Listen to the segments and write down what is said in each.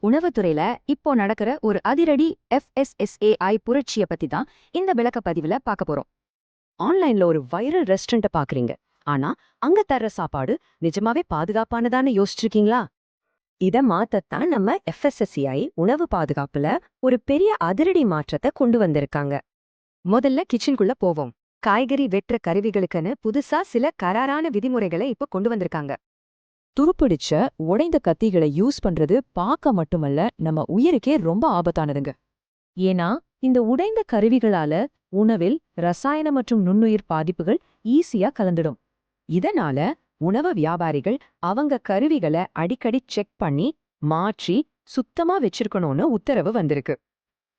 உணவுத்துறையில இப்போ நடக்கிற ஒரு அதிரடி FSSAI புரட்சிய பத்தி தான் இந்த விளக்க பதிவுல பார்க்க போறோம். ஆன்லைன்ல ஒரு வைரல் ரெஸ்டாரண்ட்டை பாக்குறீங்க. ஆனா அங்க தர்ற சாப்பாடு நிஜமாவே பாதுகாப்பானதான்னு யோசிச்சிருக்கீங்களா? இத மாத்தத்தான் நம்ம FSSAI உணவு பாதுகாப்புல ஒரு பெரிய அதிரடி மாற்றத்தை கொண்டு வந்திருக்காங்க. முதல்ல கிச்சனுக்குள்ள போவோம். காய்கறி வெட்டுற கருவிகளுக்குன்னு புதுசா சில கராரான விதிமுறைகளை இப்போ கொண்டு வந்திருக்காங்க. துருப்பிடிச்ச உடைந்த கத்திகளை யூஸ் பண்றது பார்க்க மட்டுமல்ல, நம்ம உயிருக்கே ரொம்ப ஆபத்தானதுங்க. ஏன்னா இந்த உடைந்த கருவிகளால உணவில் ரசாயன மற்றும் நுண்ணுயிர் பாதிப்புகள் ஈஸியா கலந்துடும். இதனால உணவு வியாபாரிகள் அவங்க கருவிகளை அடிக்கடி செக் பண்ணி மாற்றி சுத்தமா வச்சிருக்கணும்னு உத்தரவு வந்திருக்கு.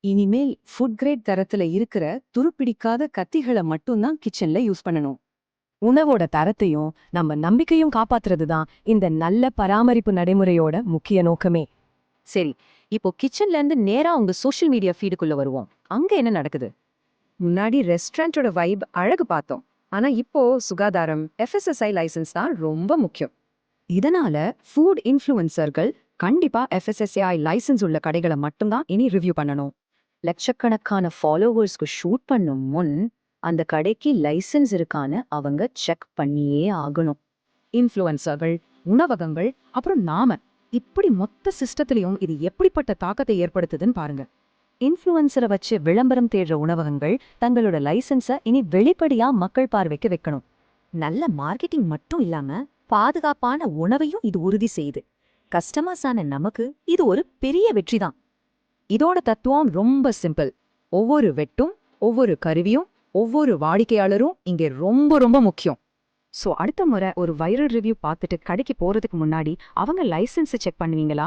இனிமேல் ஃபுட் கிரேட் தரத்துல இருக்கிற துருப்பிடிக்காத கத்திகளை மட்டும்தான் கிச்சன்ல யூஸ் பண்ணணும். உணவோட தரத்தையும் நம்ம நம்பிக்கையும் காப்பாத்துறது தான் இந்த நல்ல பராமரிப்பு நடைமுறையோட முக்கிய நோக்கமே. சரி, இப்போ கிச்சன்ல இருந்து நேரா உங்க சோஷியல் மீடியா ஃபீடுக்குள்ள வருவோம். அங்க என்ன நடக்குது? முன்னாடி ரெஸ்டாரண்டோட வைப் அழகு பார்த்தோம். ஆனா இப்போ சுகாதாரம், FSSAI லைசன்ஸ் தான் ரொம்ப முக்கியம். இதனால ஃபுட் இன்ஃப்ளூயன்சர்கள் கண்டிப்பா FSSAI லைசன்ஸ் உள்ள கடைகளை மட்டும்தான் இனி ரிவ்யூ பண்ணணும். லட்சக்கணக்கான ஃபாலோவர்ஸ்க்கு ஷூட் பண்ணும் முன் அந்த கடைக்கு லைசன்ஸ் இருக்கான்னு அவங்க செக் பண்ணியே ஆகணும். இன்ஃப்ளூயன்சர்கள், உணவகங்கள், அப்புறம் நாம இப்படி மொத்த சிஸ்டத்திலையும் இது எப்படிப்பட்ட தாக்கத்தை ஏற்படுத்துதுன்னு பாருங்க. இன்ஃப்ளூயன்சரை வச்சு விளம்பரம் தேடுற உணவகங்கள் தங்களோட லைசன்ஸை இனி வெளிப்படையா மக்கள் பார்வைக்கு வைக்கணும். நல்ல மார்க்கெட்டிங் மட்டும் இல்லாம பாதுகாப்பான உணவையும் இது உறுதி செய்யுது. கஸ்டமர்ஸான நமக்கு இது ஒரு பெரிய வெற்றி தான். இதோட தத்துவம் ரொம்ப சிம்பிள். ஒவ்வொரு வெட்டும், ஒவ்வொரு கருவியும், ஒவ்வொரு வாடிக்கையாளரும் இங்கே ரொம்ப ரொம்ப முக்கியம். அடுத்த முறை ஒரு வைரல் ரிவ்யூ பார்த்துட்டு கடைக்கு போறதுக்கு முன்னாடி அவங்க லைசன்ஸை செக் பண்ணுவீங்களா?